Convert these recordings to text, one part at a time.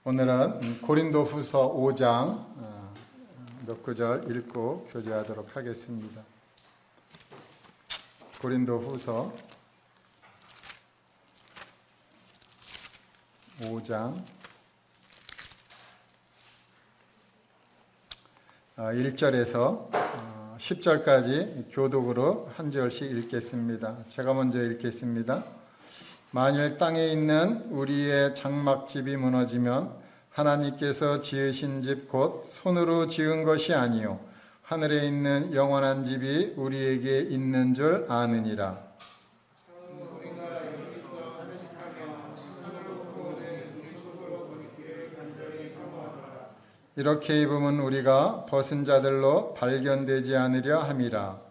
오늘은 고린도후서 5장 몇 구절 읽고 교제하도록 하겠습니다. 고린도후서 5장 1절에서 10절까지 교독으로 한 절씩 읽겠습니다. 제가 먼저 읽겠습니다. 만일 땅에 있는 우리의 장막집이 무너지면 하나님께서 지으신 집 곧 손으로 지은 것이 아니요 하늘에 있는 영원한 집이 우리에게 있는 줄 아느니라. 이렇게 입으면 우리가 벗은 자들로 발견되지 않으려 함이라.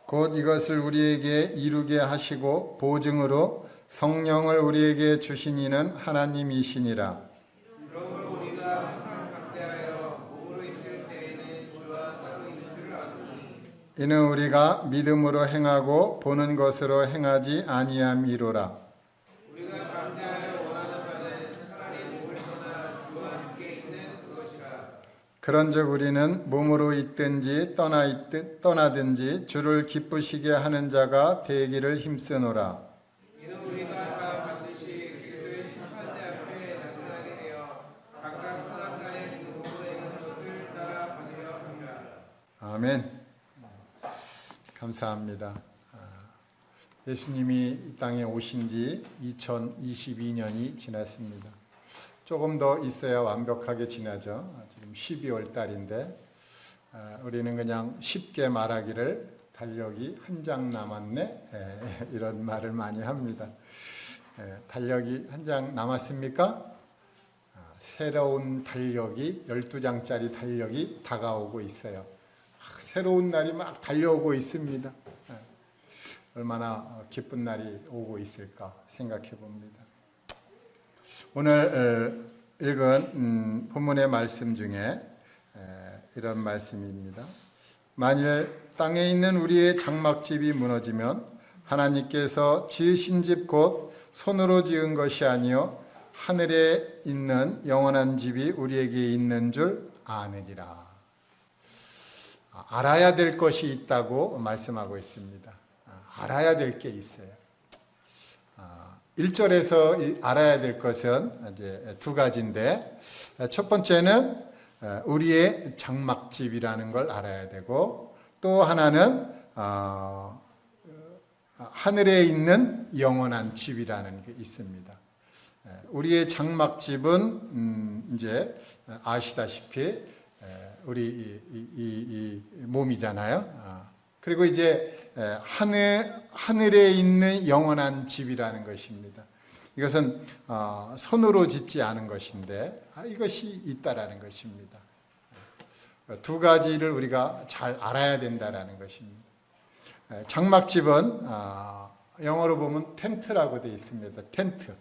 곧 이것을 우리에게 이루게 하시고 보증으로 성령을 우리에게 주신 이는 하나님이시니라. 그러므로 우리가 항상 각대하여 몸으로 있을 때에는 주와 따로 있는 줄 아노니 이는 우리가 믿음으로 행하고 보는 것으로 행하지 아니함이로라. 우리가 감대하여 원하는 바는 차라리 몸을 떠나 주와 함께 있는 그것이라. 그런즉 우리는 몸으로 있든지 떠나든지 주를 기쁘시게 하는 자가 되기를 힘쓰노라. 이는 우리가 다 반드시 그리스도의 심판대 앞에 나타나게 되어 각각 선악간에 몸으로 행한 것을 따라 받으려 합니다. 아멘. 감사합니다. 예수님이 이 땅에 오신 지 2022년이 지났습니다. 조금 더 있어야 완벽하게 지나죠. 지금 12월 달인데 우리는 그냥 쉽게 말하기를 달력이 한 장 남았네 이런 말을 많이 합니다. 달력이 한 장 남았습니까? 새로운 달력이 12장짜리 달력이 다가오고 있어요. 새로운 날이 막 달려오고 있습니다. 얼마나 기쁜 날이 오고 있을까 생각해 봅니다. 오늘 읽은 본문의 말씀 중에 이런 말씀입니다. 만일 땅에 있는 우리의 장막집이 무너지면 하나님께서 지으신 집 곧 손으로 지은 것이 아니요 하늘에 있는 영원한 집이 우리에게 있는 줄 아느니라. 알아야 될 것이 있다고 말씀하고 있습니다. 알아야 될 게 있어요. 1절에서 알아야 될 것은 이제 두 가지인데, 첫 번째는 우리의 장막집이라는 걸 알아야 되고, 또 하나는 하늘에 있는 영원한 집이라는 게 있습니다. 우리의 장막집은 이제 아시다시피 우리 이 몸이잖아요. 그리고 이제 하늘에 있는 영원한 집이라는 것입니다. 이것은 손으로 짓지 않은 것인데 이것이 있다라는 것입니다. 두 가지를 우리가 잘 알아야 된다라는 것입니다. 장막집은 영어로 보면 텐트라고 되어 있습니다. 텐트.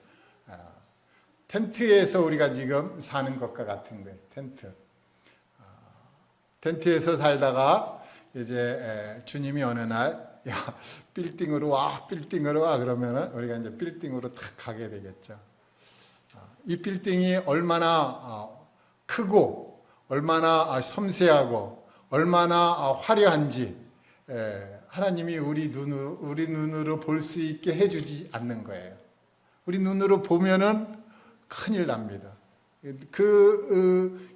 텐트에서 우리가 지금 사는 것과 같은 거예요. 텐트에서 살다가 이제 주님이 어느 날 야, 빌딩으로 와 그러면은 우리가 이제 빌딩으로 탁 가게 되겠죠. 이 빌딩이 얼마나 크고 얼마나 섬세하고 얼마나 화려한지 하나님이 우리 눈으로 볼 수 있게 해주지 않는 거예요. 우리 눈으로 보면은 큰일 납니다.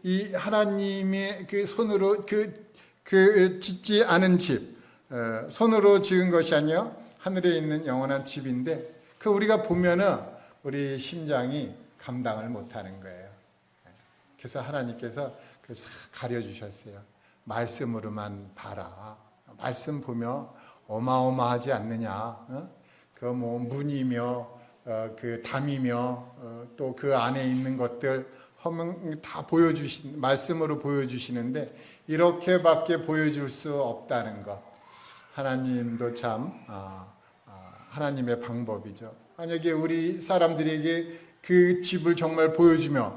이 하나님의 그 손으로 짓지 않은 집, 손으로 지은 것이 아니요 하늘에 있는 영원한 집인데 그 우리가 보면은 우리 심장이 감당을 못하는 거예요. 그래서 하나님께서 가려주셨어요. 말씀으로만 봐라. 말씀 보며 어마어마하지 않느냐. 그 뭐 문이며 그 담이며 또 그 안에 있는 것들 다 말씀으로 보여주시는데 이렇게밖에 보여줄 수 없다는 것. 하나님도 참 하나님의 방법이죠. 만약에 우리 사람들에게 그 집을 정말 보여주며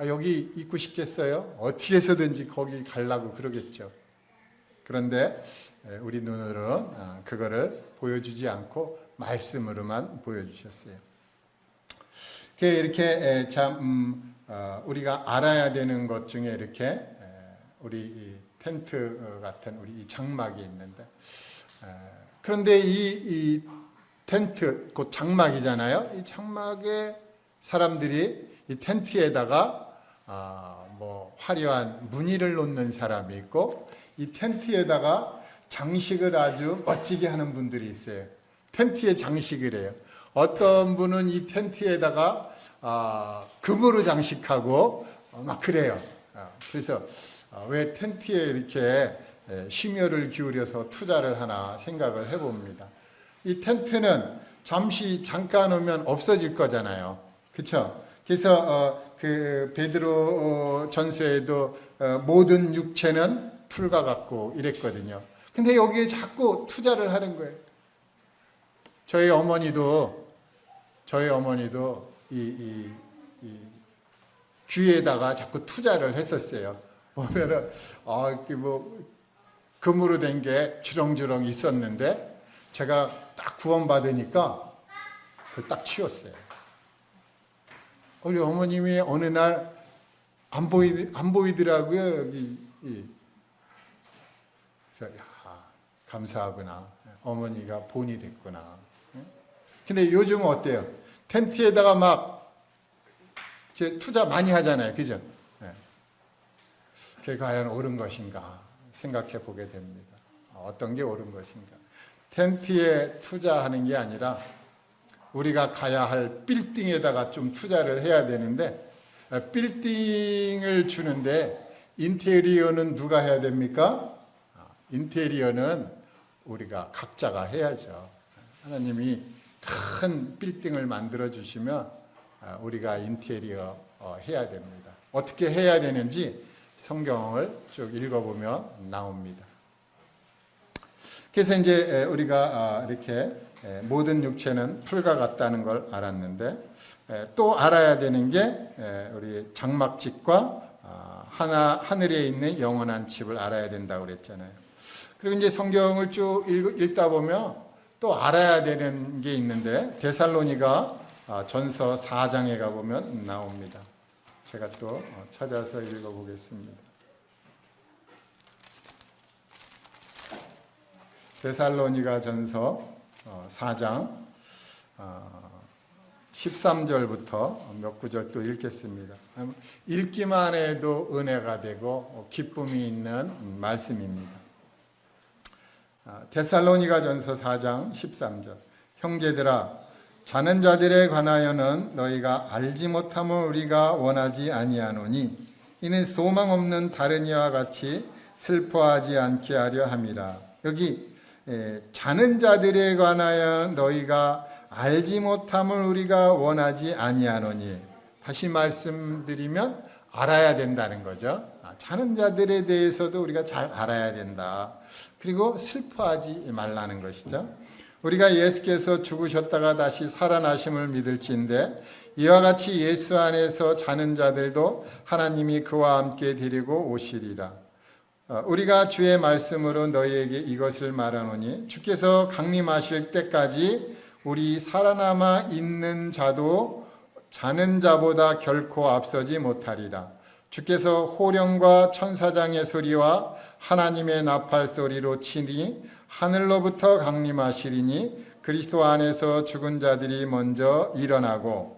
여기 있고 싶겠어요? 어떻게 해서든지 거기 가려고 그러겠죠. 그런데 우리 눈으로는 그거를 보여주지 않고 말씀으로만 보여주셨어요. 이렇게 참 우리가 알아야 되는 것 중에 이렇게 우리 이 텐트 같은 우리 이 장막이 있는데, 그런데 이 텐트 곧 장막이잖아요. 이 장막에 사람들이 이 텐트에다가 뭐 화려한 무늬를 놓는 사람이 있고, 이 텐트에다가 장식을 아주 멋지게 하는 분들이 있어요. 텐트에 장식을 해요. 어떤 분은 이 텐트에다가 금으로 장식하고 막 그래요. 그래서 왜 텐트에 이렇게 심혈을 기울여서 투자를 하나 생각을 해봅니다. 이 텐트는 잠깐 오면 없어질 거잖아요. 그렇죠? 그래서 그 베드로 전서에도 모든 육체는 풀과 같고 이랬거든요. 근데 여기에 자꾸 투자를 하는 거예요. 저희 어머니도 이 귀에다가 자꾸 투자를 했었어요. 보면은 뭐 금으로 된 게 주렁주렁 있었는데 제가 딱 구원받으니까 그걸 딱 치웠어요. 우리 어머님이 어느 날 안 보이더라고요. 여기. 그래서 감사하구나. 어머니가 본이 됐구나. 근데 요즘은 어때요? 텐트에다가 막 투자 많이 하잖아요. 그죠? 그게 과연 옳은 것인가 생각해 보게 됩니다. 어떤 게 옳은 것인가? 텐트에 투자하는 게 아니라 우리가 가야 할 빌딩에다가 좀 투자를 해야 되는데, 빌딩을 주는데 인테리어는 누가 해야 됩니까? 인테리어는 우리가 각자가 해야죠. 하나님이 큰 빌딩을 만들어 주시면 우리가 인테리어 해야 됩니다. 어떻게 해야 되는지 성경을 쭉 읽어보면 나옵니다. 그래서 이제 우리가 이렇게 모든 육체는 풀과 같다는 걸 알았는데, 또 알아야 되는 게 우리 장막집과 하늘에 있는 영원한 집을 알아야 된다고 그랬잖아요. 그리고 이제 성경을 쭉 읽다 보면 또 알아야 되는 게 있는데, 데살로니가 전서 4장에 가보면 나옵니다. 제가 또 찾아서 읽어보겠습니다. 데살로니가 전서 4장 13절부터 몇 구절 또 읽겠습니다. 읽기만 해도 은혜가 되고 기쁨이 있는 말씀입니다. 데살로니가 전서 4장 13절. 형제들아, 자는 자들에 관하여는 너희가 알지 못함을 우리가 원하지 아니하노니, 이는 소망 없는 다른 이와 같이 슬퍼하지 않게 하려 함이라. 여기 자는 자들에 관하여 너희가 알지 못함을 우리가 원하지 아니하노니, 다시 말씀드리면 알아야 된다는 거죠. 자는 자들에 대해서도 우리가 잘 알아야 된다. 그리고 슬퍼하지 말라는 것이죠. 우리가 예수께서 죽으셨다가 다시 살아나심을 믿을지인데, 이와 같이 예수 안에서 자는 자들도 하나님이 그와 함께 데리고 오시리라. 우리가 주의 말씀으로 너희에게 이것을 말하노니, 주께서 강림하실 때까지 우리 살아남아 있는 자도 자는 자보다 결코 앞서지 못하리라. 주께서 호령과 천사장의 소리와 하나님의 나팔 소리로 치니 하늘로부터 강림하시리니, 그리스도 안에서 죽은 자들이 먼저 일어나고,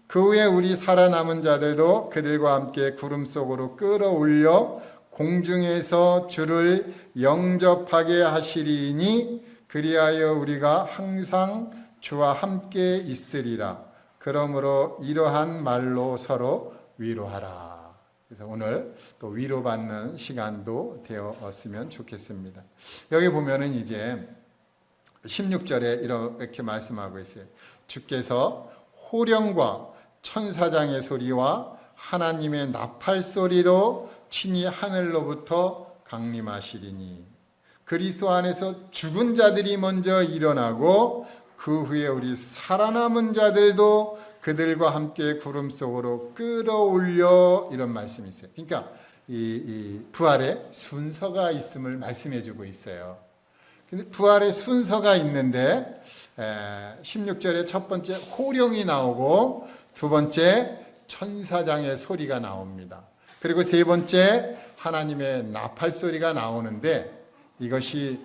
그 후에 우리 살아남은 자들도 그들과 함께 구름 속으로 끌어올려 공중에서 주를 영접하게 하시리니, 그리하여 우리가 항상 주와 함께 있으리라. 그러므로 이러한 말로 서로 위로하라. 그래서 오늘 또 위로받는 시간도 되었으면 좋겠습니다. 여기 보면은 이제 16절에 이렇게 말씀하고 있어요. 주께서 호령과 천사장의 소리와 하나님의 나팔 소리로 친히 하늘로부터 강림하시리니, 그리스도 안에서 죽은 자들이 먼저 일어나고 그 후에 우리 살아남은 자들도 그들과 함께 구름 속으로 끌어올려 이런 말씀이 있어요. 그러니까 이 부활에 순서가 있음을 말씀해 주고 있어요. 근데 부활의 순서가 있는데 16절에 첫 번째 호령이 나오고 두 번째 천사장의 소리가 나옵니다. 그리고 세 번째 하나님의 나팔 소리가 나오는데 이것이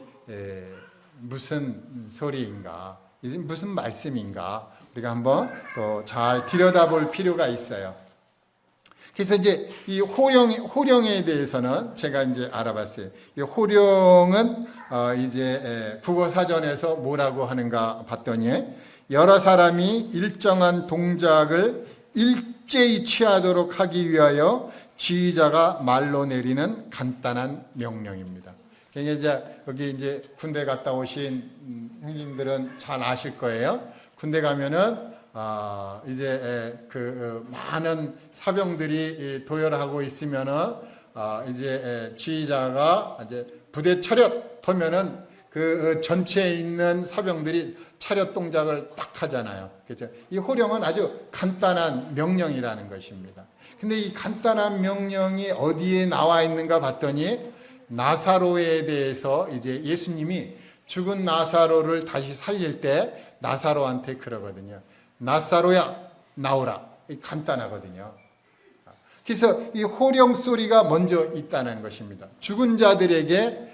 무슨 소리인가? 무슨 말씀인가? 우리가 한번 또 잘 들여다볼 필요가 있어요. 그래서 이제 이 호령에 대해서는 제가 이제 알아봤어요. 이 호령은 이제 국어 사전에서 뭐라고 하는가 봤더니 여러 사람이 일정한 동작을 일제히 취하도록 하기 위하여 지휘자가 말로 내리는 간단한 명령입니다. 그러니까 이제 여기 이제 군대 갔다 오신 형님들은 잘 아실 거예요. 군대 가면은 이제 그 많은 사병들이 도열하고 있으면은 이제 지휘자가 이제 부대 차렷 하면은 그 전체에 있는 사병들이 차렷 동작을 딱 하잖아요. 그렇죠? 이 호령은 아주 간단한 명령이라는 것입니다. 근데 이 간단한 명령이 어디에 나와 있는가 봤더니 나사로에 대해서 이제 예수님이 죽은 나사로를 다시 살릴 때 나사로한테 그러거든요. 나사로야 나오라. 간단하거든요. 그래서 이 호령 소리가 먼저 있다는 것입니다. 죽은 자들에게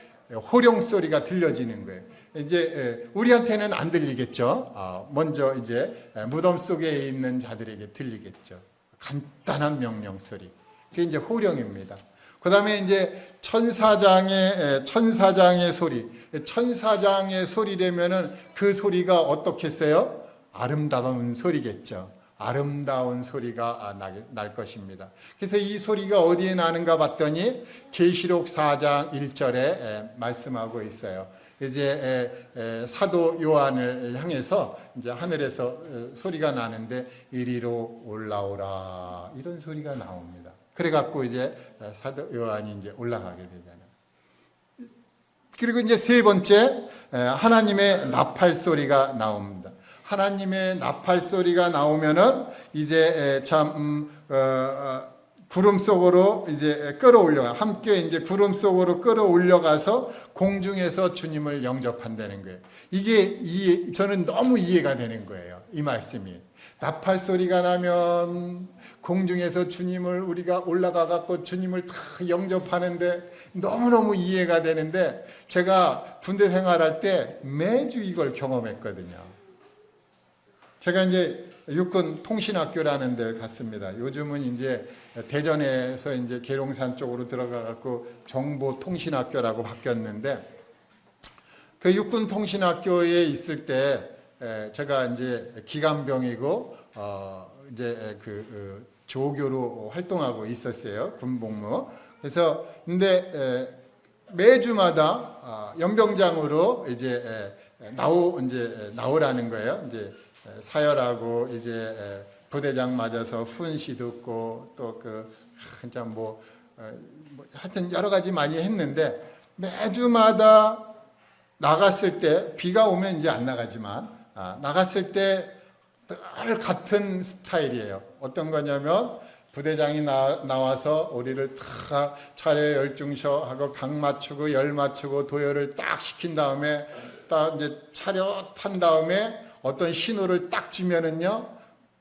호령 소리가 들려지는 거예요. 이제 우리한테는 안 들리겠죠. 먼저 이제 무덤 속에 있는 자들에게 들리겠죠. 간단한 명령 소리. 그게 이제 호령입니다. 그 다음에 이제 천사장의 소리. 천사장의 소리라면은 그 소리가 어떻겠어요? 아름다운 소리겠죠. 아름다운 소리가 날 것입니다. 그래서 이 소리가 어디에 나는가 봤더니 계시록 4장 1절에 말씀하고 있어요. 이제 사도 요한을 향해서 이제 하늘에서 소리가 나는데 이리로 올라오라 이런 소리가 나옵니다. 그래갖고 이제 사도 요한이 이제 올라가게 되잖아요. 그리고 이제 세 번째 하나님의 나팔 소리가 나옵니다. 하나님의 나팔 소리가 나오면은 이제 참 구름 속으로 이제 끌어올려 함께 이제 구름 속으로 끌어올려가서 공중에서 주님을 영접한다는 거예요. 이게 저는 너무 이해가 되는 거예요. 이 말씀이 나팔 소리가 나면 공중에서 주님을 우리가 올라가 갖고 주님을 다 영접하는데 너무너무 이해가 되는데 제가 군대 생활할 때 매주 이걸 경험했거든요. 제가 이제 육군 통신학교라는 데를 갔습니다. 요즘은 이제 대전에서 이제 계룡산 쪽으로 들어가 갖고 정보통신학교라고 바뀌었는데 그 육군 통신학교에 있을 때 제가 이제 기간병이고 이제 그 조교로 활동하고 있었어요. 군복무. 그래서 근데 매주마다 연병장으로 이제 나오라는 거예요. 이제 사열하고 이제 부대장 맞아서 훈시 듣고 또 진짜 뭐 하여튼 여러 가지 많이 했는데 매주마다 나갔을 때 비가 오면 이제 안 나가지만 나갔을 때 늘 같은 스타일이에요. 어떤 거냐면 부대장이 나와서 우리를 다 차례 열중셔 하고 각 맞추고 열 맞추고 도열을 딱 시킨 다음에 딱 이제 차렷한 다음에 어떤 신호를 딱 주면은요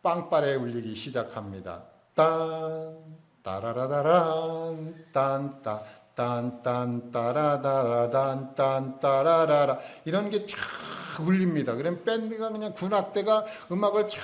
빵빠레 울리기 시작합니다. 딴 따라라라란 딴따 딴딴 따라다라단 딴 따라라라 이런 게 쫙 울립니다. 그럼 밴드가 그냥 군악대가 음악을 쫙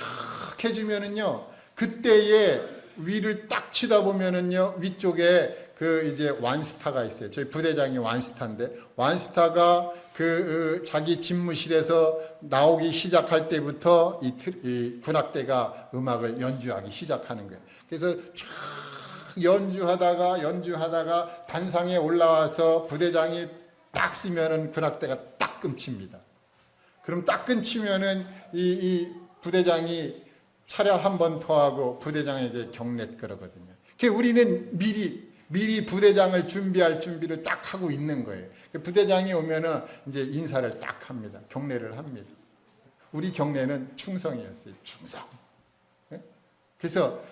해주면은요 그때에 위를 딱 치다 보면은요 위쪽에 그 이제 완스타가 있어요. 저희 부대장이 완스타인데 완스타가 그 자기 집무실에서 나오기 시작할 때부터 이 군악대가 음악을 연주하기 시작하는 거예요. 그래서 쫙 연주하다가 단상에 올라와서 부대장이 딱 쓰면은 군악대가 딱 끊칩니다. 그럼 딱 끊치면은 이 부대장이 차렷 한 번 더 하고 부대장에게 경례 그러거든요. 그러니까 우리는 미리 부대장을 준비할 준비를 딱 하고 있는 거예요. 부대장이 오면은 이제 인사를 딱 합니다. 경례를 합니다. 우리 경례는 충성이었어요. 충성. 그래서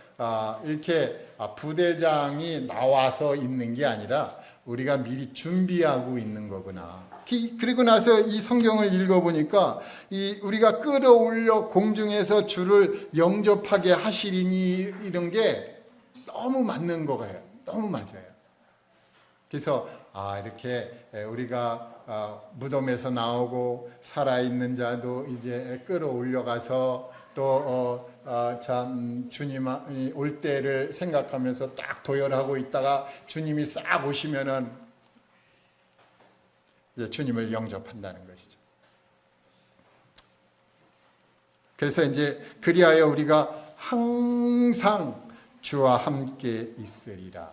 이렇게 부대장이 나와서 있는 게 아니라 우리가 미리 준비하고 있는 거구나. 그리고 나서 이 성경을 읽어보니까 우리가 끌어올려 공중에서 주를 영접하게 하시리니 이런 게 너무 맞는 거예요. 너무 맞아요. 그래서 이렇게 우리가 무덤에서 나오고 살아있는 자도 이제 끌어올려가서 또 참 주님이 올 때를 생각하면서 딱 도열하고 있다가 주님이 싹 오시면은 이제 주님을 영접한다는 것이죠. 그래서 이제 그리하여 우리가 항상 주와 함께 있으리라.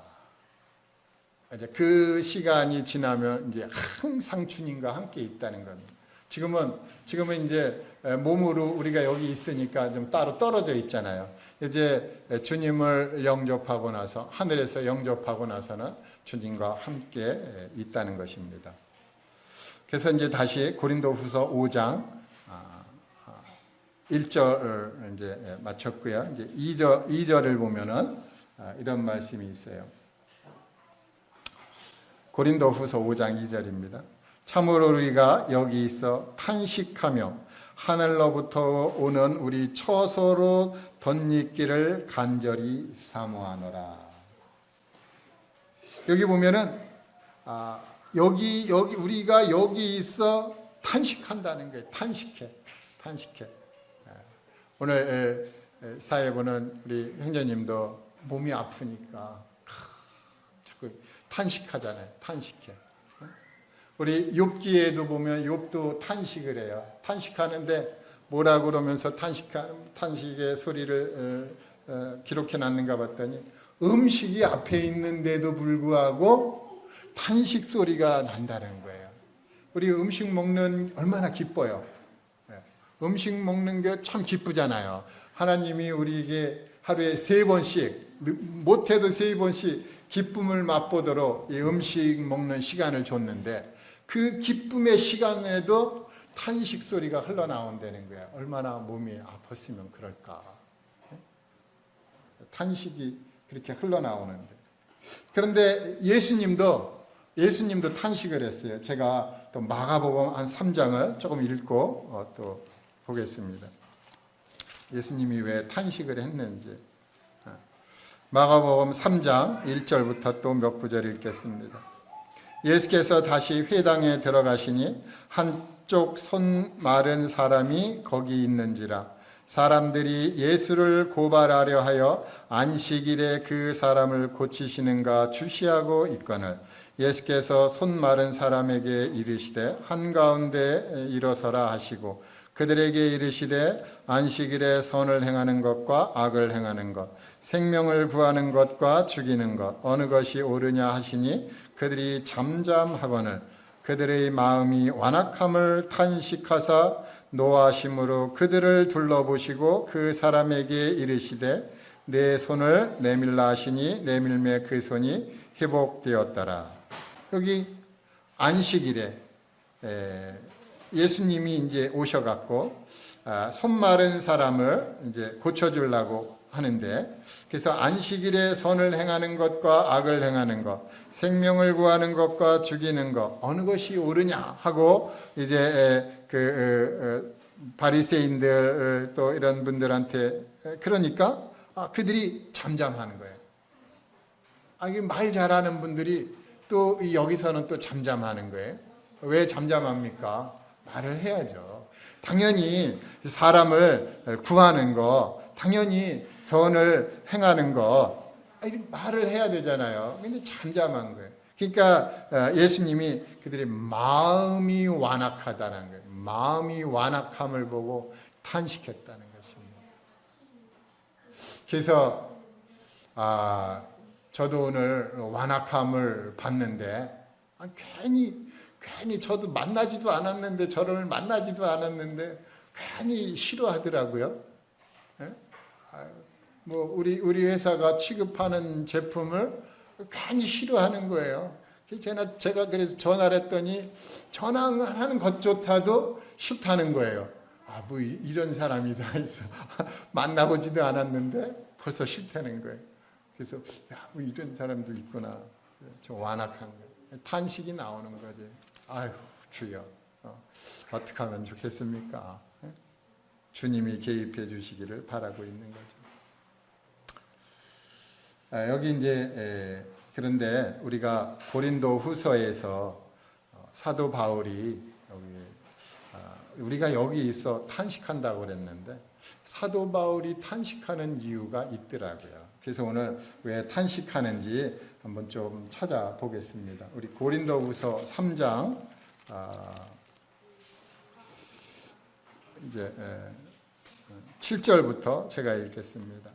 이제 그 시간이 지나면 이제 항상 주님과 함께 있다는 겁니다. 지금은 이제 몸으로 우리가 여기 있으니까 좀 따로 떨어져 있잖아요. 이제 주님을 영접하고 나서 하늘에서 영접하고 나서는 주님과 함께 있다는 것입니다. 그래서 이제 다시 고린도후서 5장 1절 이제 마쳤고요. 이제 2절을 보면은 이런 말씀이 있어요. 고린도후서 5장 2절입니다. 참으로 우리가 여기 있어 탄식하며 하늘로부터 오는 우리 처소로 덧입기를 간절히 사모하노라. 여기 보면은 여기 우리가 여기 있어 탄식한다는 거예요. 탄식해. 오늘 사회 보는 우리 형제님도 몸이 아프니까 자꾸 탄식하잖아요. 탄식해. 우리 욥기에도 보면 욥도 탄식을 해요. 탄식하는데 뭐라 그러면서 탄식의 소리를 기록해 놨는가 봤더니 음식이 앞에 있는데도 불구하고 탄식 소리가 난다는 거예요. 우리 음식 먹는 얼마나 기뻐요. 음식 먹는 게 참 기쁘잖아요. 하나님이 우리에게 하루에 3번씩 못해도 3번씩 기쁨을 맛보도록 이 음식 먹는 시간을 줬는데 그 기쁨의 시간에도 탄식 소리가 흘러나온다는 거야. 얼마나 몸이 아팠으면 그럴까. 탄식이 그렇게 흘러나오는데. 그런데 예수님도 탄식을 했어요. 제가 또 마가복음 한 3장을 조금 읽고 또 보겠습니다. 예수님이 왜 탄식을 했는지. 마가복음 3장 1절부터 또 몇 구절 읽겠습니다. 예수께서 다시 회당에 들어가시니 한쪽 손 마른 사람이 거기 있는지라. 사람들이 예수를 고발하려 하여 안식일에 그 사람을 고치시는가 주시하고 있거늘 예수께서 손 마른 사람에게 이르시되 한가운데 일어서라 하시고 그들에게 이르시되 안식일에 선을 행하는 것과 악을 행하는 것 생명을 구하는 것과 죽이는 것 어느 것이 옳으냐 하시니 그들이 잠잠하거늘 그들의 마음이 완악함을 탄식하사 노하심으로 그들을 둘러보시고 그 사람에게 이르시되 내 손을 내밀라 하시니 내밀매 그 손이 회복되었더라. 여기 안식일에 예수님이 이제 오셔갖고 손 마른 사람을 이제 고쳐주려고 하는데 그래서 안식일에 선을 행하는 것과 악을 행하는 것, 생명을 구하는 것과 죽이는 것 어느 것이 옳으냐 하고 이제 바리새인들 또 이런 분들한테 그러니까 그들이 잠잠하는 거예요. 말 잘하는 분들이 또 여기서는 또 잠잠하는 거예요. 왜 잠잠합니까? 말을 해야죠. 당연히 사람을 구하는 거, 당연히 선을 행하는 거, 말을 해야 되잖아요. 근데 잠잠한 거예요. 그러니까 예수님이 그들의 마음이 완악하다는 거예요. 마음이 완악함을 보고 탄식했다는 것입니다. 그래서 저도 오늘 완악함을 봤는데 괜히 저도 만나지도 않았는데 저를 만나지도 않았는데 괜히 싫어하더라고요. 뭐 우리 회사가 취급하는 제품을 괜히 싫어하는 거예요. 제가 그래서 전화를 했더니 전화하는 것조차도 싫다는 거예요. 뭐 이런 사람이 다 있어. 만나보지도 않았는데 벌써 싫다는 거예요. 그래서 뭐 이런 사람도 있구나. 좀 완악한 거예요. 탄식이 나오는 거지. 아유 주여, 어떻게 하면 좋겠습니까? 주님이 개입해 주시기를 바라고 있는 거죠. 여기 이제 그런데 우리가 고린도 후서에서 사도 바울이 우리가 여기 있어 탄식한다고 그랬는데 사도 바울이 탄식하는 이유가 있더라고요. 그래서 오늘 왜 탄식하는지 한번 좀 찾아보겠습니다. 우리 고린도 후서 3장 이제 7절부터 제가 읽겠습니다.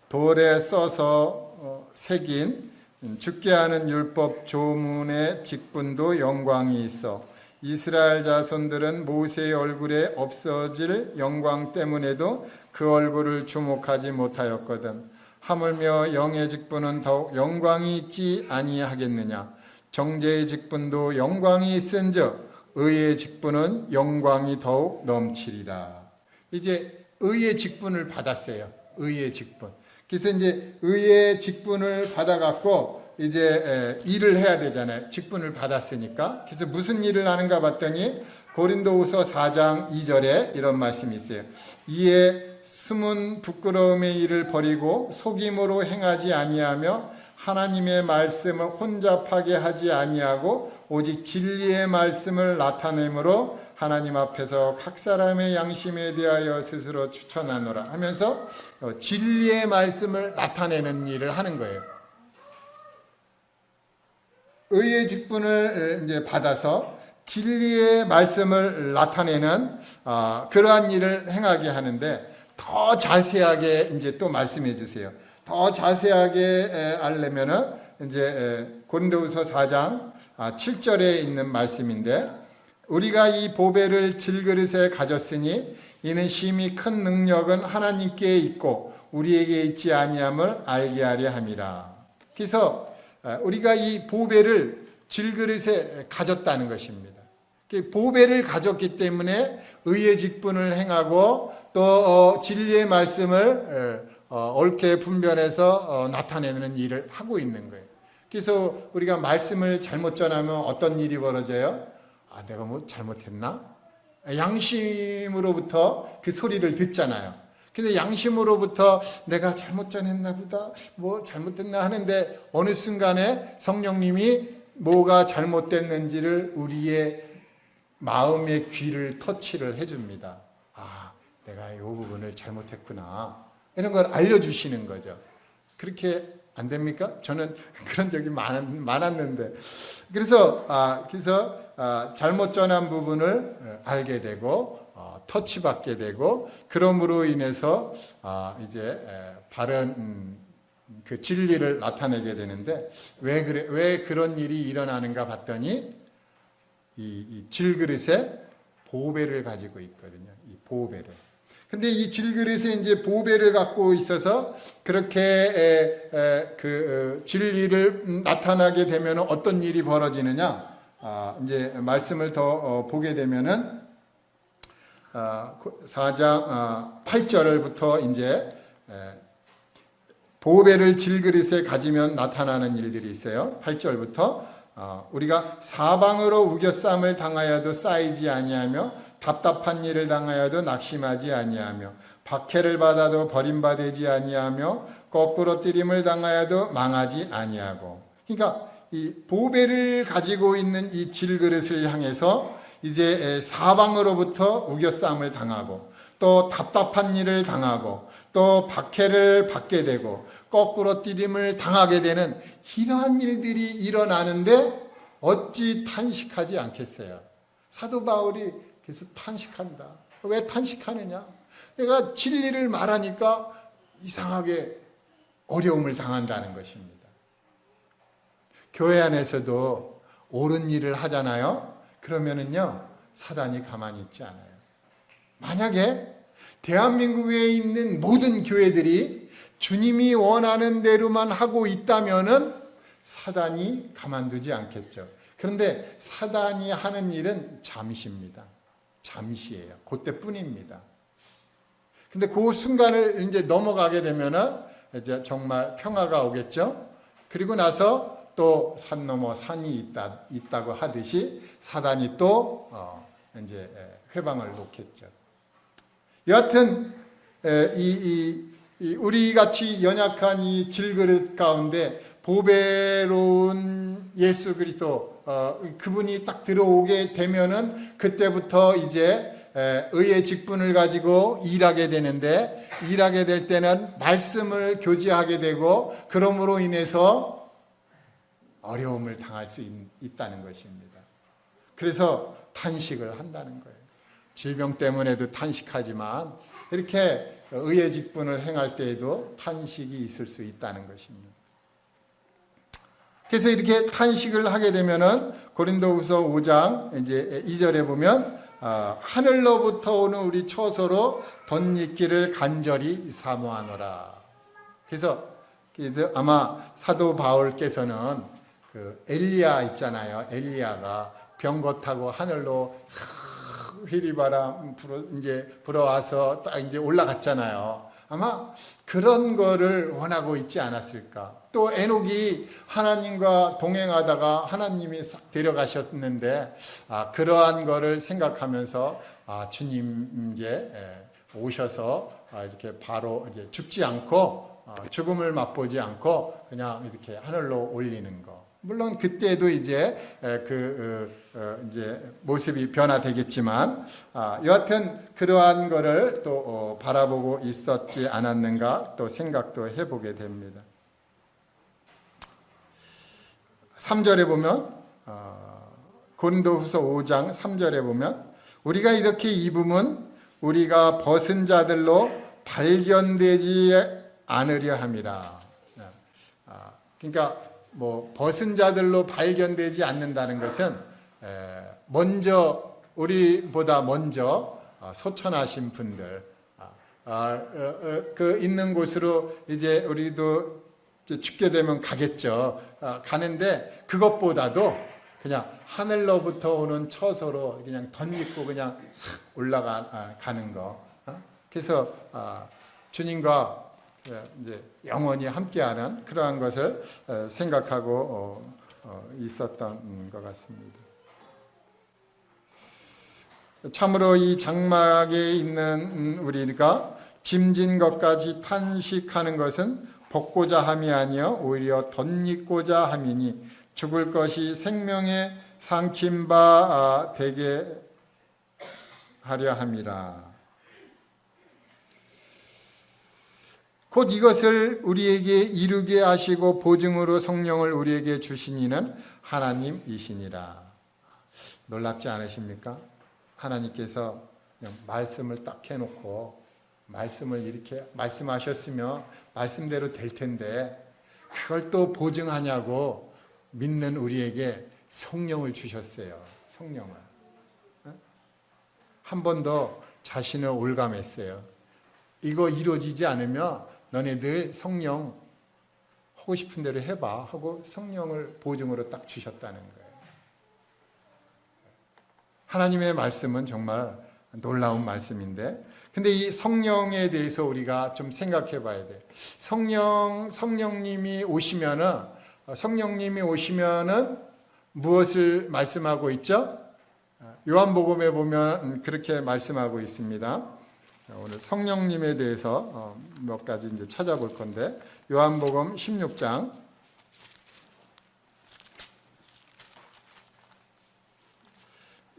돌에 써서 새긴 죽게 하는 율법 조문의 직분도 영광이 있어 이스라엘 자손들은 모세의 얼굴에 없어질 영광 때문에도 그 얼굴을 주목하지 못하였거든. 하물며 영의 직분은 더욱 영광이 있지 아니하겠느냐. 정죄의 직분도 영광이 있은즉 의의 직분은 영광이 더욱 넘치리라. 이제 의의 직분을 받았어요. 의의 직분. 그래서 이제 의의 직분을 받아갖고 이제 일을 해야 되잖아요. 직분을 받았으니까. 그래서 무슨 일을 하는가 봤더니 고린도후서 4장 2절에 이런 말씀이 있어요. 이에 숨은 부끄러움의 일을 버리고 속임으로 행하지 아니하며 하나님의 말씀을 혼잡하게 하지 아니하고 오직 진리의 말씀을 나타내므로 하나님 앞에서 각 사람의 양심에 대하여 스스로 추천하노라 하면서 진리의 말씀을 나타내는 일을 하는 거예요. 의의 직분을 이제 받아서 진리의 말씀을 나타내는 그러한 일을 행하게 하는데 더 자세하게 이제 또 말씀해 주세요. 더 자세하게 알려면은 이제 고린도후서 4장 7절에 있는 말씀인데 우리가 이 보배를 질그릇에 가졌으니 이는 심히 큰 능력은 하나님께 있고 우리에게 있지 아니함을 알게 하려 함이라. 그래서 우리가 이 보배를 질그릇에 가졌다는 것입니다. 보배를 가졌기 때문에 의의 직분을 행하고 또 진리의 말씀을 옳게 분별해서 나타내는 일을 하고 있는 거예요. 그래서 우리가 말씀을 잘못 전하면 어떤 일이 벌어져요? 내가 뭐 잘못했나? 양심으로부터 그 소리를 듣잖아요. 근데 양심으로부터 내가 잘못 전했나 보다, 뭐 잘못됐나 하는데 어느 순간에 성령님이 뭐가 잘못됐는지를 우리의 마음의 귀를 터치를 해줍니다. 내가 이 부분을 잘못했구나. 이런 걸 알려주시는 거죠. 그렇게 안 됩니까? 저는 그런 적이 많았는데. 그래서 잘못 전한 부분을 알게 되고, 터치받게 되고, 그럼으로 인해서 이제 바른 그 진리를 나타내게 되는데, 왜 그런 일이 일어나는가 봤더니, 이 질그릇에 보배를 가지고 있거든요. 이 보배를. 근데 이 질그릇에 이제 보배를 갖고 있어서 그렇게 그 진리를 나타나게 되면 어떤 일이 벌어지느냐? 이제 말씀을 더 보게 되면은 4장 8절부터 이제 보배를 질그릇에 가지면 나타나는 일들이 있어요. 8절부터 우리가 사방으로 우겨쌈을 당하여도 쌓이지 아니하며 답답한 일을 당하여도 낙심하지 아니하며 박해를 받아도 버림받지 아니하며 거꾸로 뛰림을 당하여도 망하지 아니하고. 그러니까 이 보배를 가지고 있는 이 질그릇을 향해서 이제 사방으로부터 우겨쌈을 당하고 또 답답한 일을 당하고 또 박해를 받게 되고 거꾸로 뛰림을 당하게 되는 이러한 일들이 일어나는데 어찌 탄식하지 않겠어요? 사도 바울이 그래서 탄식한다. 왜 탄식하느냐? 내가 진리를 말하니까 이상하게 어려움을 당한다는 것입니다. 교회 안에서도 옳은 일을 하잖아요. 그러면은요, 사단이 가만히 있지 않아요. 만약에 대한민국에 있는 모든 교회들이 주님이 원하는 대로만 하고 있다면은 사단이 가만두지 않겠죠. 그런데 사단이 하는 일은 잠시입니다. 잠시예요. 그때뿐입니다. 근데 그 순간을 이제 넘어가게 되면은 이제 정말 평화가 오겠죠. 그리고 나서 또 산 넘어 산이 있다고 하듯이 사단이 또 이제 회방을 놓겠죠. 여하튼 우리 같이 연약한 이 질그릇 가운데 보배로운 예수 그리스도 그분이 딱 들어오게 되면은 그때부터 이제 의의 직분을 가지고 일하게 되는데, 일하게 될 때는 말씀을 교제하게 되고 그러므로 인해서 어려움을 당할 수 있다는 것입니다. 그래서 탄식을 한다는 거예요. 질병 때문에도 탄식하지만 이렇게 의의 직분을 행할 때에도 탄식이 있을 수 있다는 것입니다. 그래서 이렇게 탄식을 하게 되면은 고린도후서 5장 이제 2절에 보면 하늘로부터 오는 우리 처소로 덧입기를 간절히 사모하노라. 그래서 아마 사도 바울께서는 그 엘리야 있잖아요. 엘리야가 병거 타고 하늘로 휘리바람 불어와서 딱 이제 올라갔잖아요. 아마 그런 거를 원하고 있지 않았을까. 또 에녹이 하나님과 동행하다가 하나님이 싹 데려가셨는데 그러한 거를 생각하면서 주님 이제 오셔서 이렇게 바로 이제 죽지 않고 죽음을 맛보지 않고 그냥 이렇게 하늘로 올리는 거. 물론 그때도 이제 이제 모습이 변화되겠지만 여하튼 그러한 거를 또 바라보고 있었지 않았는가 또 생각도 해보게 됩니다. 3절에 보면 고린도후서 5장 3절에 보면 우리가 이렇게 입음은 우리가 벗은 자들로 발견되지 않으려 함이라. 그러니까 뭐 벗은 자들로 발견되지 않는다는 것은 먼저 우리보다 먼저 소천하신 분들 그 있는 곳으로 이제 우리도 죽게 되면 가겠죠. 가는데 그것보다도 그냥 하늘로부터 오는 처소로 그냥 덧입고 그냥 싹 올라가는 거. 그래서 주님과 이제 영원히 함께하는 그러한 것을 생각하고 있었던 것 같습니다. 참으로 이 장막에 있는 우리가 짐진 것까지 탄식하는 것은 벗고자 함이 아니요 오히려 덧입고자 함이니 죽을 것이 생명의 삼킨 바 되게 하려 함이라. 곧 이것을 우리에게 이루게 하시고 보증으로 성령을 우리에게 주신 이는 하나님이시니라. 놀랍지 않으십니까? 하나님께서 그냥 말씀을 딱 해놓고 말씀을 이렇게 말씀하셨으면 말씀대로 될 텐데 그걸 또 보증하냐고 믿는 우리에게 성령을 주셨어요. 성령을. 한 번 더 자신을 올감했어요. 이거 이루어지지 않으면 너네들 성령 하고 싶은 대로 해봐 하고 성령을 보증으로 딱 주셨다는 거예요. 하나님의 말씀은 정말 놀라운 말씀인데 근데 이 성령에 대해서 우리가 좀 생각해 봐야 돼. 성령님이 오시면은 무엇을 말씀하고 있죠? 요한복음에 보면 그렇게 말씀하고 있습니다. 오늘 성령님에 대해서 몇 가지 이제 찾아볼 건데 요한복음 16장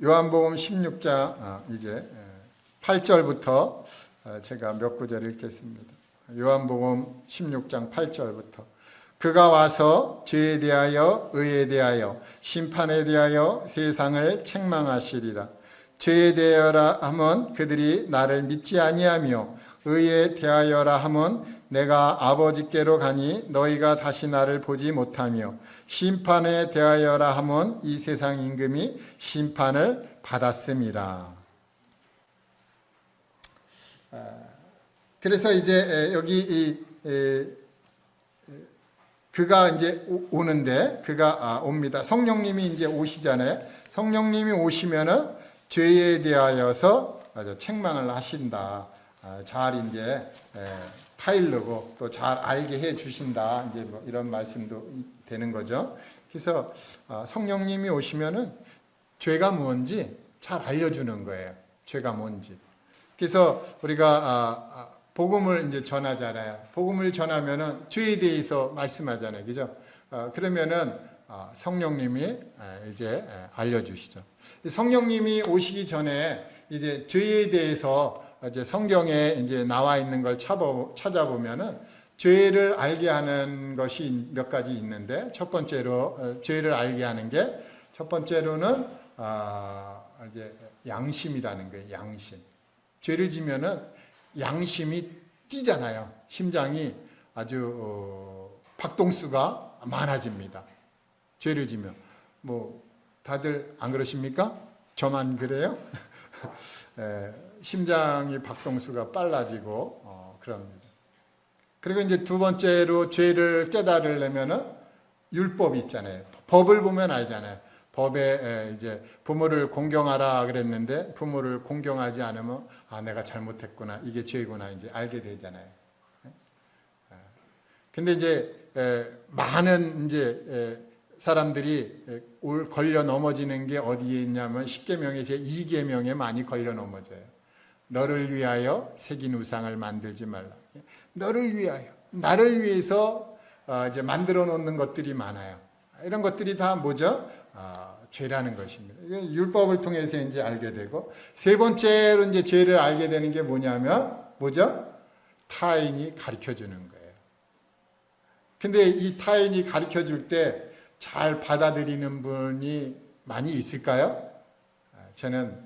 요한복음 16장 이제 8절부터 제가 몇 구절 읽겠습니다. 요한복음 16장 8절부터 그가 와서 죄에 대하여 의에 대하여 심판에 대하여 세상을 책망하시리라. 죄에 대하여라 하면 그들이 나를 믿지 아니하며 의에 대하여라 하면 내가 아버지께로 가니 너희가 다시 나를 보지 못하며 심판에 대하여라 하면 이 세상 임금이 심판을 받았음이라. 그래서 이제 여기 그가 이제 오는데 그가 옵니다. 성령님이 이제 오시잖아요. 성령님이 오시면은 죄에 대하여서 책망을 하신다. 잘 이제 파일르고 또 잘 알게 해 주신다. 이제 뭐 이런 말씀도 되는 거죠. 그래서 성령님이 오시면은 죄가 뭔지 잘 알려주는 거예요. 죄가 뭔지. 그래서 우리가 복음을 이제 전하잖아요. 복음을 전하면은 죄에 대해서 말씀하잖아요. 그죠? 그러면은 성령님이 이제 알려주시죠. 성령님이 오시기 전에 이제 죄에 대해서 이제 성경에 이제 나와 있는 걸 찾아보면은 죄를 알게 하는 것이 몇 가지 있는데 첫 번째로 죄를 알게 하는 게 첫 번째로는 이제 양심이라는 거예요. 양심. 죄를 지면은 양심이 뛰잖아요. 심장이 아주 박동수가 많아집니다. 죄를 지면. 뭐 다들 안 그러십니까? 저만 그래요? 심장이 박동수가 빨라지고 그럽니다. 그리고 이제 두 번째로 죄를 깨달으려면은 율법이 있잖아요. 법을 보면 알잖아요. 법에 이제 부모를 공경하라 그랬는데 부모를 공경하지 않으면 내가 잘못했구나. 이게 죄구나. 이제 알게 되잖아요. 근데 이제 많은 이제 사람들이 걸려 넘어지는 게 어디에 있냐면 십계명의 제 2계명에 많이 걸려 넘어져요. 너를 위하여 새긴 우상을 만들지 말라. 너를 위하여, 나를 위해서 이제 만들어 놓는 것들이 많아요. 이런 것들이 다 뭐죠? 죄라는 것입니다. 율법을 통해서 이제 알게 되고, 세 번째로 이제 죄를 알게 되는 게 뭐냐면, 뭐죠? 타인이 가르쳐 주는 거예요. 근데 이 타인이 가르쳐 줄 때 잘 받아들이는 분이 많이 있을까요? 저는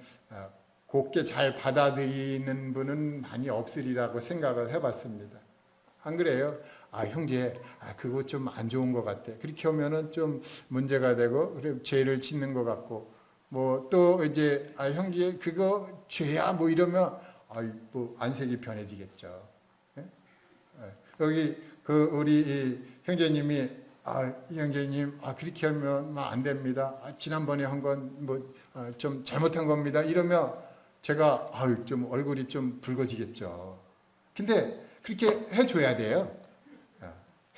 곱게 잘 받아들이는 분은 많이 없으리라고 생각을 해봤습니다. 안 그래요? 형제, 그거 좀 안 좋은 것 같아. 그렇게 하면은 좀 문제가 되고, 그래 죄를 짓는 것 같고, 뭐 또 이제 형제 그거 죄야 뭐 이러면 뭐 안색이 변해지겠죠. 여기 우리 이 형제님이 이 형제님 그렇게 하면 안 됩니다. 지난번에 한 건 뭐 좀 잘못한 겁니다. 이러면 제가 좀 얼굴이 좀 붉어지겠죠. 근데 그렇게 해줘야 돼요.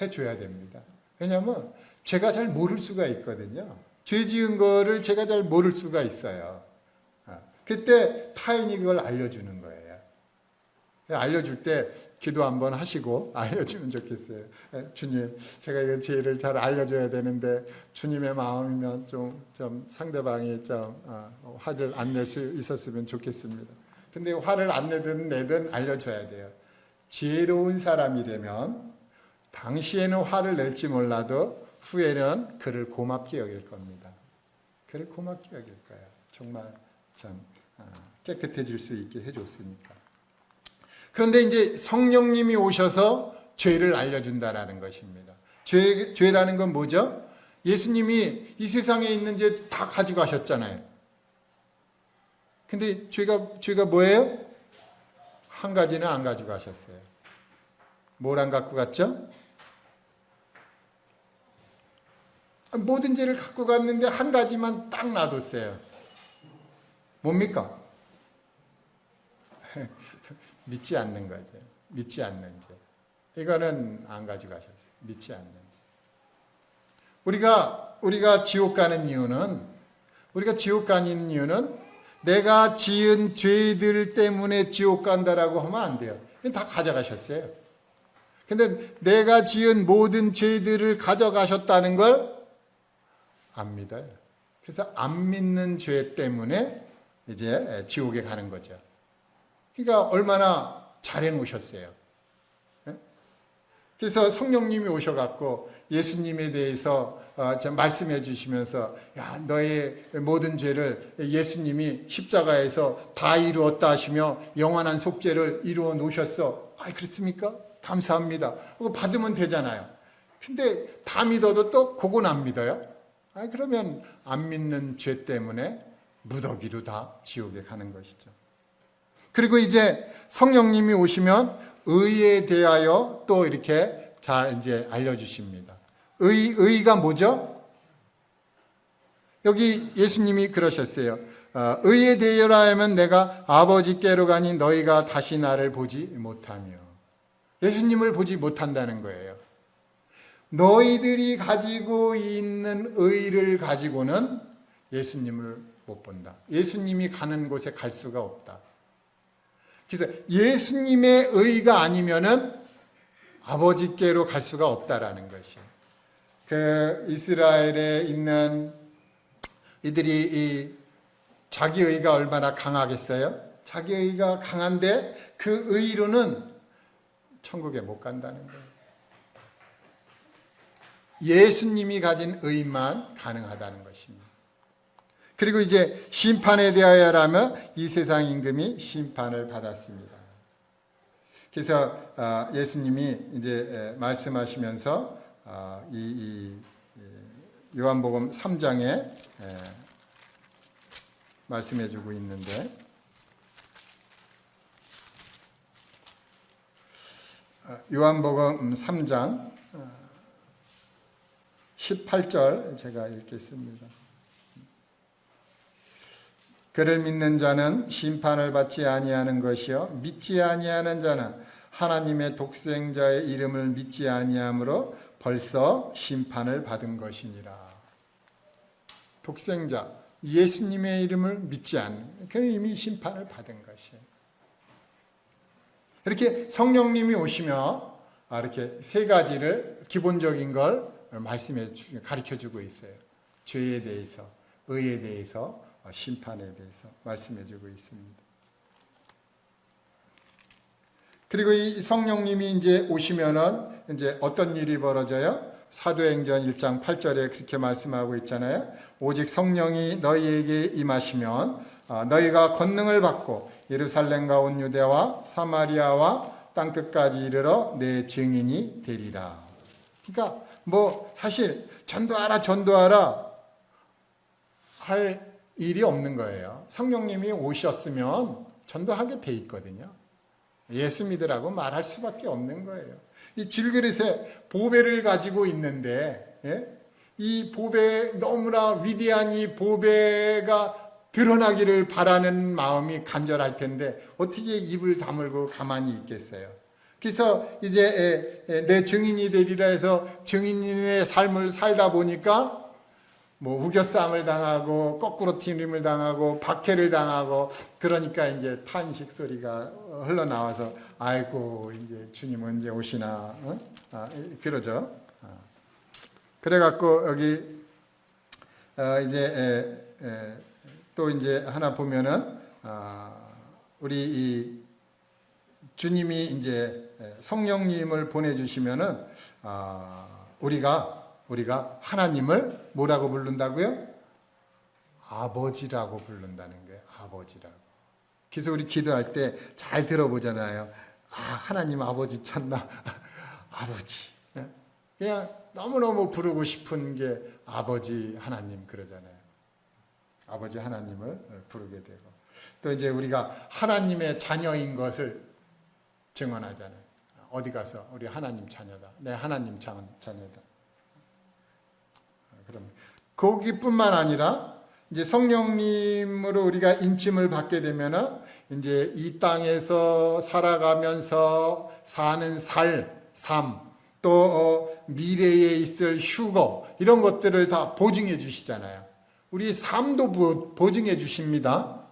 해줘야 됩니다. 왜냐하면 제가 잘 모를 수가 있거든요. 죄 지은 거를 제가 잘 모를 수가 있어요. 그때 타인이 그걸 알려주는 거예요. 알려줄 때 기도 한번 하시고 알려주면 좋겠어요. 주님, 제가 이 죄를 잘 알려줘야 되는데 주님의 마음이면 좀 상대방이 좀 화를 안 낼 수 있었으면 좋겠습니다. 근데 화를 안 내든 알려줘야 돼요. 지혜로운 사람이라면 당시에는 화를 낼지 몰라도 후에는 그를 고맙게 여길 겁니다. 그를 고맙게 여길 거예요. 정말 참 깨끗해질 수 있게 해줬으니까. 그런데 이제 성령님이 오셔서 죄를 알려준다라는 것입니다. 죄라는 건 뭐죠? 예수님이 이 세상에 있는 죄 다 가져가셨잖아요. 근데 죄가 뭐예요? 한 가지는 안 가져가셨어요. 뭘 안 갖고 갔죠? 모든 죄를 갖고 갔는데 한 가지만 딱 놔뒀어요. 뭡니까? 믿지 않는 거죠. 믿지 않는 죄. 이거는 안 가져가셨어요. 믿지 않는 죄. 우리가 지옥 가는 이유는 내가 지은 죄들 때문에 지옥 간다라고 하면 안 돼요. 다 가져가셨어요. 근데 내가 지은 모든 죄들을 가져가셨다는 걸 안 믿어요. 그래서 안 믿는 죄 때문에 이제 지옥에 가는 거죠. 그러니까 얼마나 잘해 놓으셨어요. 그래서 성령님이 오셔갖고 예수님에 대해서 말씀해 주시면서 너의 모든 죄를 예수님이 십자가에서 다 이루었다 하시며 영원한 속죄를 이루어 놓으셨어. 그렇습니까? 감사합니다. 그거 받으면 되잖아요. 근데 다 믿어도 또 그건 안 믿어요. 그러면 안 믿는 죄 때문에 무더기로 다 지옥에 가는 것이죠. 그리고 이제 성령님이 오시면 의에 대하여 또 이렇게 잘 이제 알려주십니다. 의가 뭐죠? 여기 예수님이 그러셨어요. 의에 대하여 하면 내가 아버지께로 가니 너희가 다시 나를 보지 못하며. 예수님을 보지 못한다는 거예요. 너희들이 가지고 있는 의를 가지고는 예수님을 못 본다. 예수님이 가는 곳에 갈 수가 없다. 그래서 예수님의 의가 아니면은 아버지께로 갈 수가 없다라는 것이에요. 그 이스라엘에 있는 이들이 이 자기 의가 얼마나 강하겠어요? 자기 의가 강한데 그 의로는 천국에 못 간다는 거예요. 예수님이 가진 의만 가능하다는 것입니다. 그리고 이제 심판에 대하여라면 이 세상 임금이 심판을 받았습니다. 그래서 예수님이 이제 말씀하시면서 이 요한복음 3장에 말씀해주고 있는데 요한복음 3장 18절 제가 읽겠습니다. 그를 믿는 자는 심판을 받지 아니하는 것이요 믿지 아니하는 자는 하나님의 독생자의 이름을 믿지 아니함으로 벌써 심판을 받은 것이니라. 독생자 예수님의 이름을 믿지 않는 그는 이미 심판을 받은 것이에요. 이렇게 성령님이 오시며 이렇게 세 가지를 기본적인 걸 말씀해 가르쳐 주고 있어요. 죄에 대해서, 의에 대해서, 심판에 대해서 말씀해 주고 있습니다. 그리고 이 성령님이 이제 오시면은 이제 어떤 일이 벌어져요? 사도행전 1장 8절에 그렇게 말씀하고 있잖아요. 오직 성령이 너희에게 임하시면 너희가 권능을 받고 예루살렘과 온 유대와 사마리아와 땅끝까지 이르러 내 증인이 되리라. 그러니까 뭐 사실 전도하라 할 일이 없는 거예요. 성령님이 오셨으면 전도하게 돼 있거든요. 예수 믿으라고 말할 수밖에 없는 거예요. 이 질그릇에 보배를 가지고 있는데 이 보배 너무나 위대한 이 보배가 드러나기를 바라는 마음이 간절할 텐데 어떻게 입을 다물고 가만히 있겠어요. 그래서 이제 내 증인이 되리라 해서 증인의 삶을 살다 보니까 뭐 우겨싸움을 당하고 거꾸로 튀김을 당하고 박해를 당하고 그러니까 이제 탄식 소리가 흘러나와서 아이고 이제 주님 언제 오시나 그러죠. 그래갖고 여기 이제 또 이제 하나 보면은 우리 이 주님이 이제 성령님을 보내주시면은 우리가 하나님을 뭐라고 부른다고요? 아버지라고 부른다는 거예요. 아버지라고. 그래서 우리 기도할 때 잘 들어보잖아요. 하나님 아버지 찾나? 아버지. 그냥 너무너무 부르고 싶은 게 아버지 하나님 그러잖아요. 아버지 하나님을 부르게 되고 또 이제 우리가 하나님의 자녀인 것을 증언하잖아요. 어디 가서 우리 하나님 자녀다. 내 하나님 자녀다. 그럼 거기뿐만 아니라 이제 성령님으로 우리가 인침을 받게 되면은 이제 이 땅에서 살아가면서 사는 삶, 또 미래에 있을 휴거 이런 것들을 다 보증해 주시잖아요. 우리 삶도 보증해 주십니다.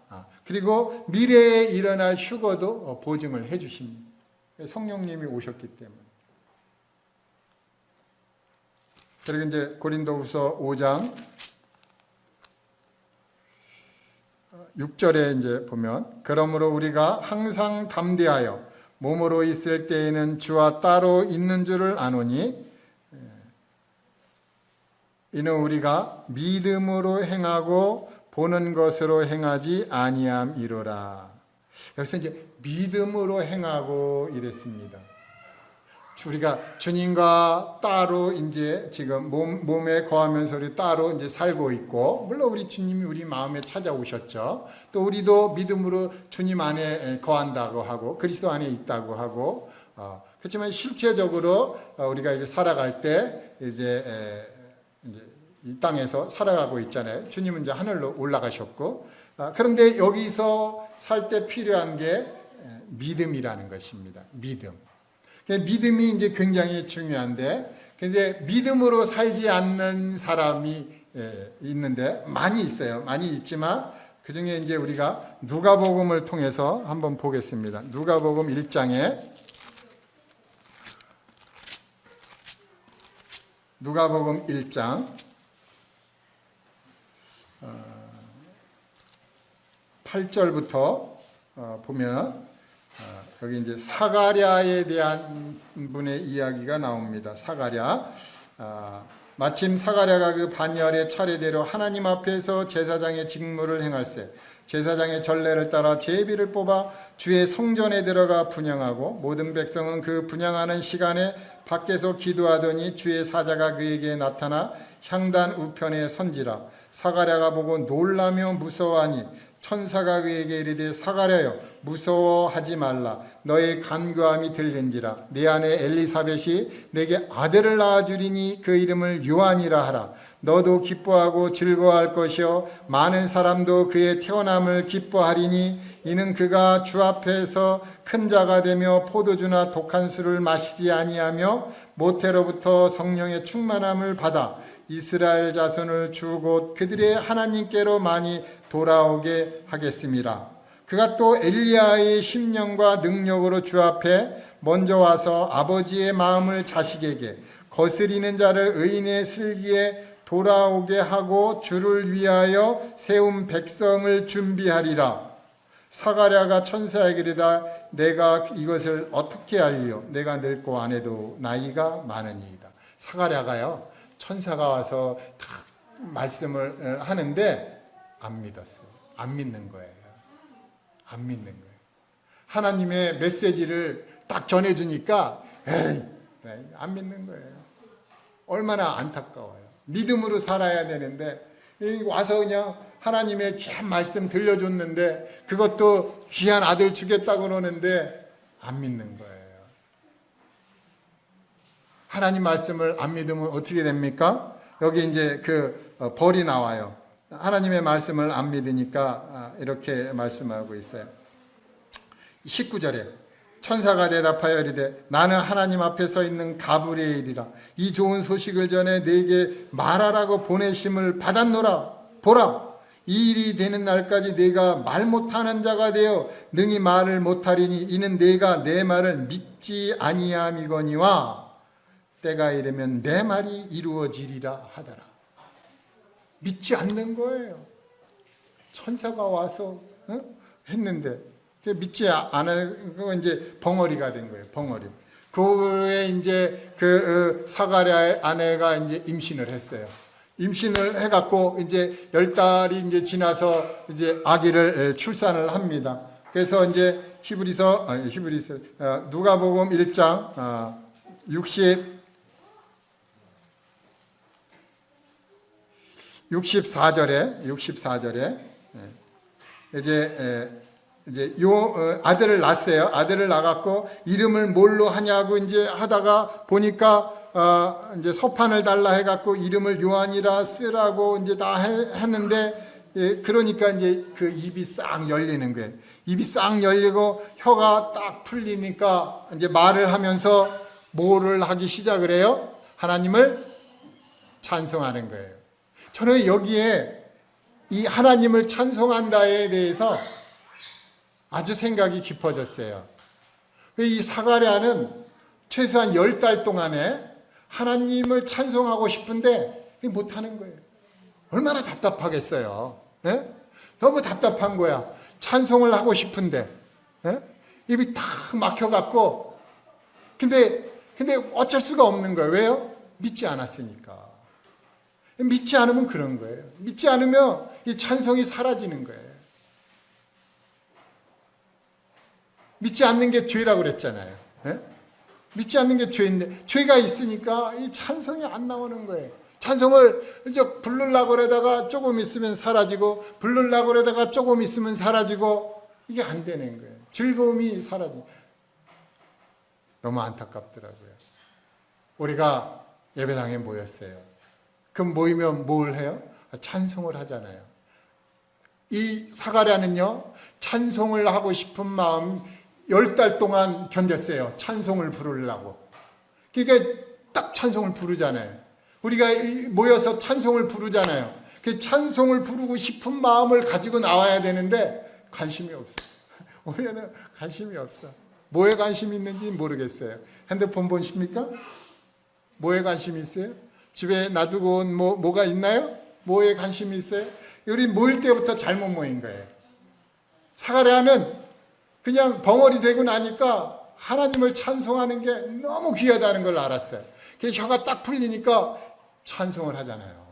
그리고 미래에 일어날 휴거도 보증을 해 주십니다. 성령님이 오셨기 때문에. 그리고 이제 고린도후서 5장 6절에 이제 보면 그러므로 우리가 항상 담대하여 몸으로 있을 때에는 주와 따로 있는 줄을 아노니 이는 우리가 믿음으로 행하고 보는 것으로 행하지 아니함이로라. 여기서 이제 믿음으로 행하고 이랬습니다. 우리가 주님과 따로 이제 지금 몸에 거하면서 우리 따로 이제 살고 있고, 물론 우리 주님이 우리 마음에 찾아오셨죠. 또 우리도 믿음으로 주님 안에 거한다고 하고, 그리스도 안에 있다고 하고, 그렇지만 실제적으로 우리가 이제 살아갈 때 이제 이 땅에서 살아가고 있잖아요. 주님은 이제 하늘로 올라가셨고, 그런데 여기서 살 때 필요한 게 믿음이라는 것입니다. 믿음. 믿음이 이제 굉장히 중요한데, 근데 믿음으로 살지 않는 사람이 있는데 많이 있어요. 많이 있지만 그 중에 이제 우리가 누가복음을 통해서 한번 보겠습니다. 누가복음 1장에 누가복음 1장 8절부터 보면 여기 이제 사가랴에 대한 분의 이야기가 나옵니다. 사가랴. 마침 사가랴가 그 반열의 차례대로 하나님 앞에서 제사장의 직무를 행할세 제사장의 전례를 따라 제비를 뽑아 주의 성전에 들어가 분향하고 모든 백성은 그 분향하는 시간에 밖에서 기도하더니 주의 사자가 그에게 나타나 향단 우편에 선지라. 사가랴가 보고 놀라며 무서워하니 천사가 그에게 이르되 사가랴여 무서워하지 말라. 너의 간구함이 들린지라. 네 아내 엘리사벳이 내게 아들을 낳아주리니 그 이름을 요한이라 하라. 너도 기뻐하고 즐거워할 것이요 많은 사람도 그의 태어남을 기뻐하리니 이는 그가 주 앞에서 큰 자가 되며 포도주나 독한 술을 마시지 아니하며 모태로부터 성령의 충만함을 받아 이스라엘 자손을 주 곧 그들의 하나님께로 많이 돌아오게 하겠습니다. 그가 또 엘리야의 심령과 능력으로 주 앞에 먼저 와서 아버지의 마음을 자식에게 거스리는 자를 의인의 슬기에 돌아오게 하고 주를 위하여 세운 백성을 준비하리라. 사가랴가 천사에게 이르다 내가 이것을 어떻게 알리요? 내가 늙고 아내도 나이가 많으니이다. 사가랴가요 천사가 와서 다 말씀을 하는데 안 믿었어요. 안 믿는 거예요. 안 믿는 거예요. 하나님의 메시지를 딱 전해주니까 에이, 안 믿는 거예요. 얼마나 안타까워요. 믿음으로 살아야 되는데 와서 그냥 하나님의 귀한 말씀 들려줬는데 그것도 귀한 아들 주겠다고 그러는데 안 믿는 거예요. 하나님 말씀을 안 믿으면 어떻게 됩니까? 여기 이제 그 벌이 나와요. 하나님의 말씀을 안 믿으니까 이렇게 말씀하고 있어요. 19절에 천사가 대답하여 이르되 나는 하나님 앞에 서 있는 가브리엘이라. 이 좋은 소식을 전해 네게 말하라고 보내심을 받았노라. 보라, 이 일이 되는 날까지 네가 말 못하는 자가 되어 능히 말을 못하리니 이는 네가 내 말을 믿지 아니함이거니와 때가 이르면 내 말이 이루어지리라 하더라. 믿지 않는 거예요. 천사가 와서 했는데 믿지 않고 이제 벙어리가 된 거예요. 벙어리. 그에 이제 그 사가랴의 아내가 이제 임신을 했어요. 임신을 해갖고 이제 10달이 이제 지나서 이제 아기를 출산을 합니다. 그래서 이제 누가복음 1장 64절에 이제 요 아들을 낳았어요. 아들을 낳았고 이름을 뭘로 하냐고 이제 하다가 보니까 이제 서판을 달라 해갖고 이름을 요한이라 쓰라고 이제 다 했는데 그러니까 이제 그 입이 싹 열리는 거예요. 입이 싹 열리고 혀가 딱 풀리니까 이제 말을 하면서 뭐를 하기 시작을 해요? 하나님을 찬송하는 거예요. 저는 여기에 이 하나님을 찬송한다에 대해서 아주 생각이 깊어졌어요. 이 사가랴는 최소한 10달 동안에 하나님을 찬송하고 싶은데 못하는 거예요. 얼마나 답답하겠어요. 네? 너무 답답한 거야. 찬송을 하고 싶은데 입이 다 막혀갖고 근데 어쩔 수가 없는 거예요. 왜요? 믿지 않았으니까. 믿지 않으면 그런 거예요. 믿지 않으면 이 찬송이 사라지는 거예요. 믿지 않는 게 죄라고 그랬잖아요. 네? 믿지 않는 게 죄인데 죄가 있으니까 이 찬송이 안 나오는 거예요. 찬송을 이제 부르려고 그러다가 조금 있으면 사라지고 부르려고 그러다가 조금 있으면 사라지고 이게 안 되는 거예요. 즐거움이 사라지고 너무 안타깝더라고요. 우리가 예배당에 모였어요. 그럼 모이면 뭘 해요? 찬송을 하잖아요. 이 사가랴는요 찬송을 하고 싶은 마음 10달 동안 견뎠어요. 찬송을 부르려고. 그러니까 딱 찬송을 부르잖아요. 우리가 모여서 찬송을 부르잖아요. 그 찬송을 부르고 싶은 마음을 가지고 나와야 되는데 관심이 없어. 우리는 관심이 없어. 뭐에 관심이 있는지 모르겠어요. 핸드폰 보십니까? 뭐에 관심이 있어요? 집에 놔두고 온 뭐가 있나요? 뭐에 관심이 있어요? 우리 모일 때부터 잘못 모인 거예요. 사가랴는 그냥 벙어리 되고 나니까 하나님을 찬송하는 게 너무 귀하다는 걸 알았어요. 그래서 혀가 딱 풀리니까 찬송을 하잖아요.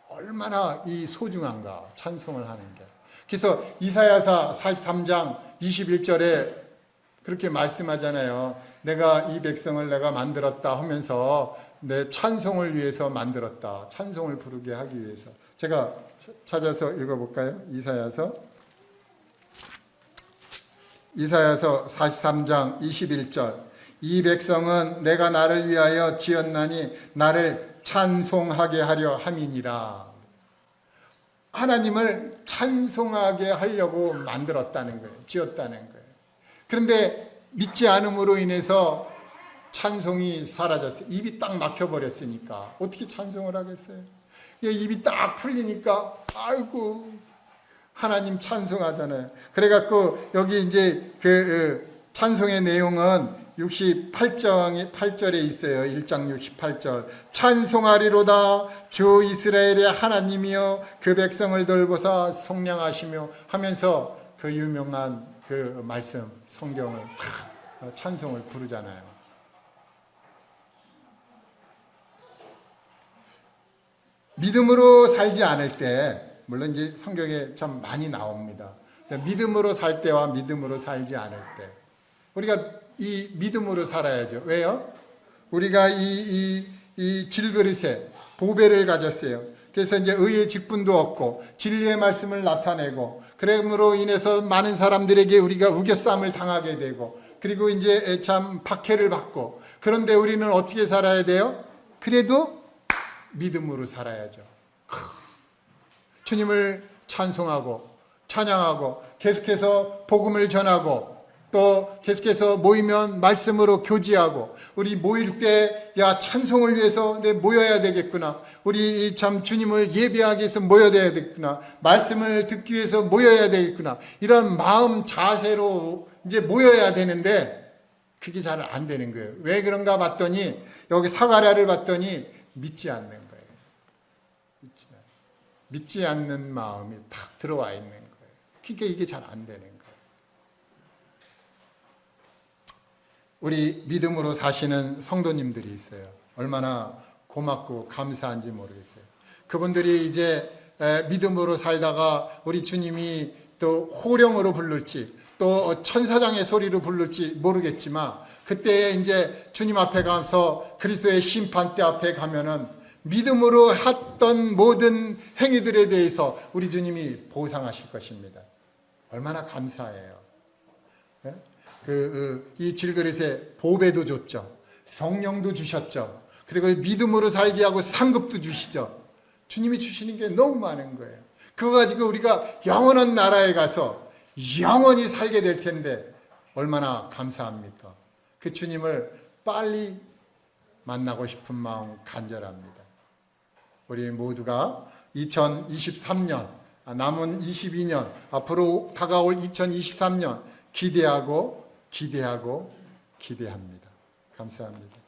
얼마나 이 소중한가, 찬송을 하는 게. 그래서 이사야서 43장 21절에 그렇게 말씀하잖아요. 내가 이 백성을 내가 만들었다 하면서 내 찬송을 위해서 만들었다. 찬송을 부르게 하기 위해서. 제가 찾아서 읽어볼까요? 이사야서 43장 21절. 이 백성은 내가 나를 위하여 지었나니 나를 찬송하게 하려 함이니라. 하나님을 찬송하게 하려고 만들었다는 거예요. 지었다는 거예요. 그런데 믿지 않음으로 인해서 찬송이 사라졌어요. 입이 딱 막혀버렸으니까 어떻게 찬송을 하겠어요? 입이 딱 풀리니까 아이고 하나님 찬송하잖아요. 그래갖고 여기 이제 그 찬송의 내용은 68절에 있어요. 1장 68절. 찬송하리로다 주 이스라엘의 하나님이여 그 백성을 돌보사 속량하시며 하면서 그 유명한 그 말씀 성경을 찬송을 부르잖아요. 믿음으로 살지 않을 때 물론 이제 성경에 참 많이 나옵니다. 믿음으로 살 때와 믿음으로 살지 않을 때 우리가 이 믿음으로 살아야죠. 왜요? 우리가 이 질그릇에 보배를 가졌어요. 그래서 이제 의의 직분도 얻고 진리의 말씀을 나타내고 그러므로 인해서 많은 사람들에게 우리가 우겨싸움을 당하게 되고 그리고 이제 참 박해를 받고 그런데 우리는 어떻게 살아야 돼요? 그래도 믿음으로 살아야죠. 주님을 찬송하고 찬양하고 계속해서 복음을 전하고 또 계속해서 모이면 말씀으로 교제하고 우리 모일 때 야 찬송을 위해서 내 모여야 되겠구나. 우리 참 주님을 예배하기 위해서 모여야 되겠구나. 말씀을 듣기 위해서 모여야 되겠구나. 이런 마음 자세로 이제 모여야 되는데 그게 잘 안 되는 거예요. 왜 그런가 봤더니 여기 사가랴를 봤더니 믿지 않는 거예요. 믿지 않는 마음이 탁 들어와 있는 거예요. 그러니까 이게 잘 안 되는 거예요. 우리 믿음으로 사시는 성도님들이 있어요. 얼마나 고맙고 감사한지 모르겠어요. 그분들이 이제 믿음으로 살다가 우리 주님이 또 호령으로 부를지 또 천사장의 소리로 부를지 모르겠지만 그때 이제 주님 앞에 가서 그리스도의 심판대 앞에 가면은 믿음으로 했던 모든 행위들에 대해서 우리 주님이 보상하실 것입니다. 얼마나 감사해요. 이 질그릇에 보배도 줬죠. 성령도 주셨죠. 그리고 믿음으로 살게 하고 상급도 주시죠. 주님이 주시는 게 너무 많은 거예요. 그거 가지고 우리가 영원한 나라에 가서 영원히 살게 될 텐데 얼마나 감사합니까? 그 주님을 빨리 만나고 싶은 마음 간절합니다. 우리 모두가 2023년 남은 22년 앞으로 다가올 2023년 기대합니다. 감사합니다.